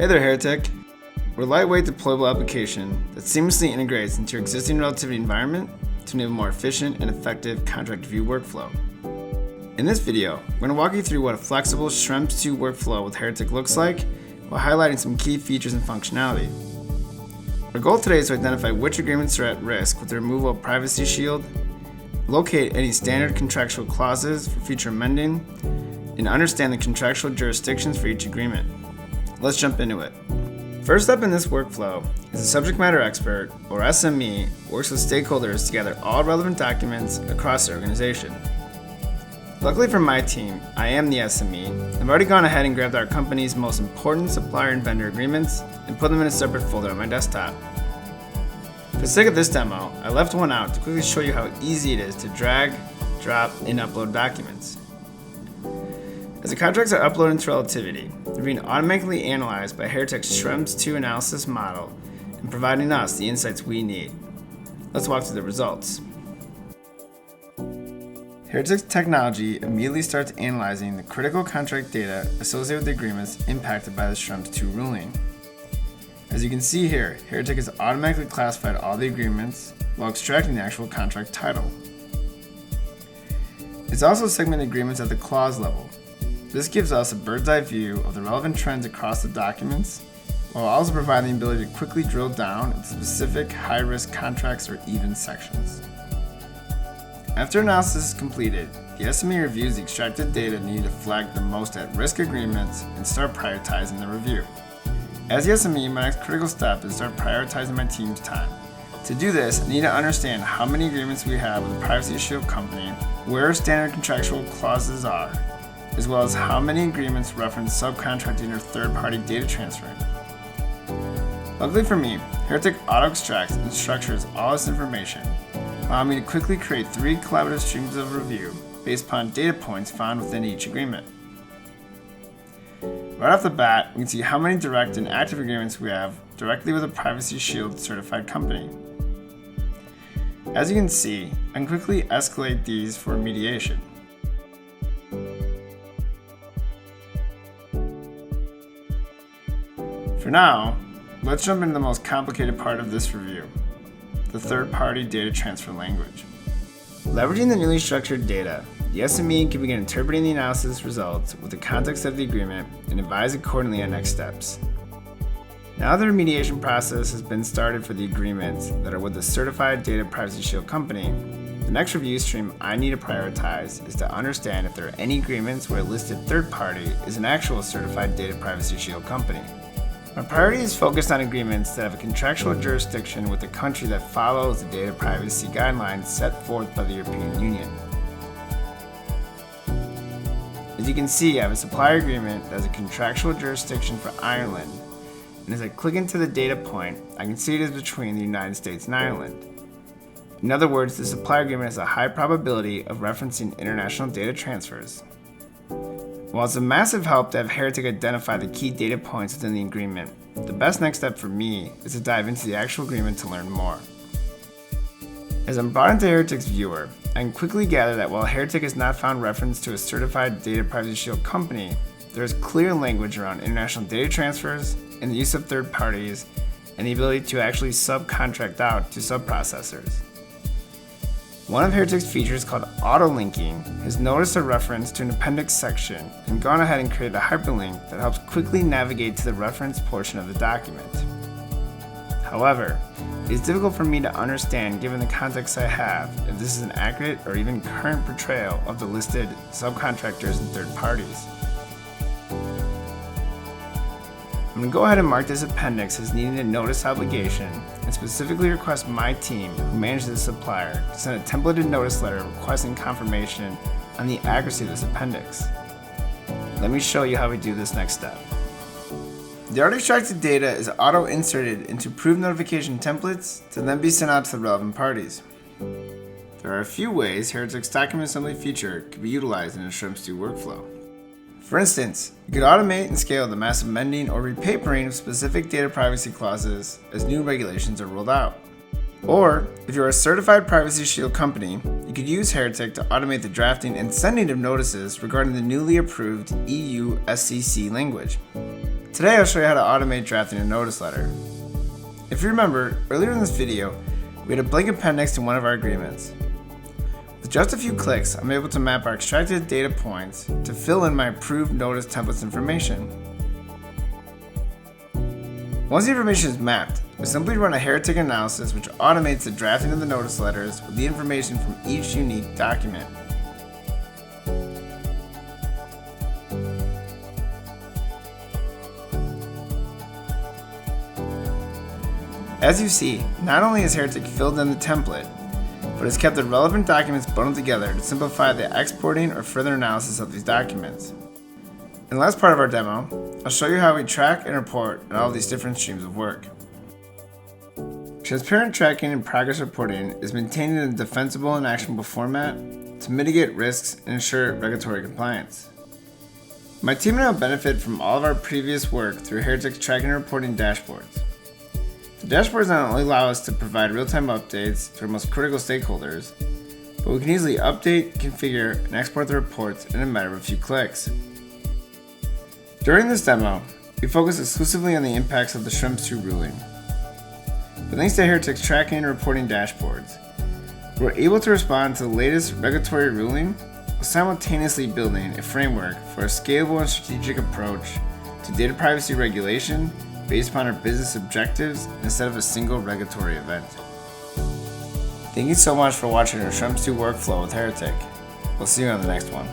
Hey there, Heretik. We're a lightweight deployable application that seamlessly integrates into your existing relativity environment to enable more efficient and effective contract review workflow. In this video, we're going to walk you through what a flexible Schrems 2 workflow with Heretik looks like while highlighting some key features and functionality. Our goal today is to identify which agreements are at risk with the removal of Privacy Shield, locate any standard contractual clauses for future amending, and understand the contractual jurisdictions for each agreement. Let's jump into it. First step in this workflow is a subject matter expert, or SME, works with stakeholders to gather all relevant documents across the organization. Luckily for my team, I am the SME. I've already gone ahead and grabbed our company's most important supplier and vendor agreements and put them in a separate folder on my desktop. For the sake of this demo, I left one out to quickly show you how easy it is to drag, drop, and upload documents. As the contracts are uploaded into Relativity, they're being automatically analyzed by Heretik's Schrems 2 analysis model and providing us the insights we need. Let's walk through the results. Heretik's technology immediately starts analyzing the critical contract data associated with the agreements impacted by the Schrems 2 ruling. As you can see here, Heretik has automatically classified all the agreements while extracting the actual contract title. It's also segmented agreements at the clause level. This gives us a bird's eye view of the relevant trends across the documents, while also providing the ability to quickly drill down into specific high-risk contracts or even sections. After analysis is completed, the SME reviews the extracted data needed to flag the most at-risk agreements and start prioritizing the review. As the SME, my next critical step is to start prioritizing my team's time. To do this, I need to understand how many agreements we have with the Privacy Shield company, where standard contractual clauses are, as well as how many agreements reference subcontracting or third-party data transferring. Luckily for me, Heretik auto-extracts and structures all this information, allowing me to quickly create 3 collaborative streams of review based upon data points found within each agreement. Right off the bat, we can see how many direct and active agreements we have directly with a Privacy Shield certified company. As you can see, I can quickly escalate these for remediation. For now, let's jump into the most complicated part of this review, the third-party data transfer language. Leveraging the newly structured data, the SME can begin interpreting the analysis results with the context of the agreement and advise accordingly on next steps. Now the remediation process has been started for the agreements that are with the certified data Privacy Shield company, the next review stream I need to prioritize is to understand if there are any agreements where a listed third party is an actual certified data Privacy Shield company. My priority is focused on agreements that have a contractual jurisdiction with the country that follows the data privacy guidelines set forth by the European Union. As you can see, I have a supplier agreement that has a contractual jurisdiction for Ireland, and as I click into the data point, I can see it is between the United States and Ireland. In other words, the supplier agreement has a high probability of referencing international data transfers. While it's a massive help to have Heretik identify the key data points within the agreement, the best next step for me is to dive into the actual agreement to learn more. As I'm brought into Heretik's viewer, I can quickly gather that while Heretik has not found reference to a certified data Privacy Shield company, there is clear language around international data transfers and the use of third parties and the ability to actually subcontract out to subprocessors. One of Heretik's features called auto-linking has noticed a reference to an appendix section and gone ahead and created a hyperlink that helps quickly navigate to the reference portion of the document. However, it is difficult for me to understand, given the context I have, if this is an accurate or even current portrayal of the listed subcontractors and third parties. I'm going to go ahead and mark this appendix as needing a notice obligation and specifically request my team, who manages the supplier, to send a templated notice letter requesting confirmation on the accuracy of this appendix. Let me show you how we do this next step. The already extracted data is auto-inserted into approved notification templates to then be sent out to the relevant parties. There are a few ways Heretik's document assembly feature can be utilized in a Schrems 2 workflow. For instance, you could automate and scale the mass amending or repapering of specific data privacy clauses as new regulations are rolled out. Or, if you're a certified Privacy Shield company, you could use Heretik to automate the drafting and sending of notices regarding the newly approved EU SCC language. Today I'll show you how to automate drafting a notice letter. If you remember, earlier in this video, we had a blank appendix to one of our agreements. With just a few clicks, I'm able to map our extracted data points to fill in my approved notice templates information. Once the information is mapped, we simply run a Heretik analysis which automates the drafting of the notice letters with the information from each unique document. As you see, not only has Heretik filled in the template, but has kept the relevant documents bundled together to simplify the exporting or further analysis of these documents. In the last part of our demo, I'll show you how we track and report on all of these different streams of work. Transparent tracking and progress reporting is maintained in a defensible and actionable format to mitigate risks and ensure regulatory compliance. My team and I benefit from all of our previous work through Heretik's tracking and reporting dashboards. The dashboards not only allow us to provide real-time updates to our most critical stakeholders, but we can easily update, configure, and export the reports in a matter of a few clicks. During this demo, we focus exclusively on the impacts of the Schrems 2 ruling. But thanks to Heretik's tracking and reporting dashboards, we're able to respond to the latest regulatory ruling while simultaneously building a framework for a scalable and strategic approach to data privacy regulation based upon our business objectives instead of a single regulatory event. Thank you so much for watching our Schrems 2 workflow with Heretik. We'll see you on the next one.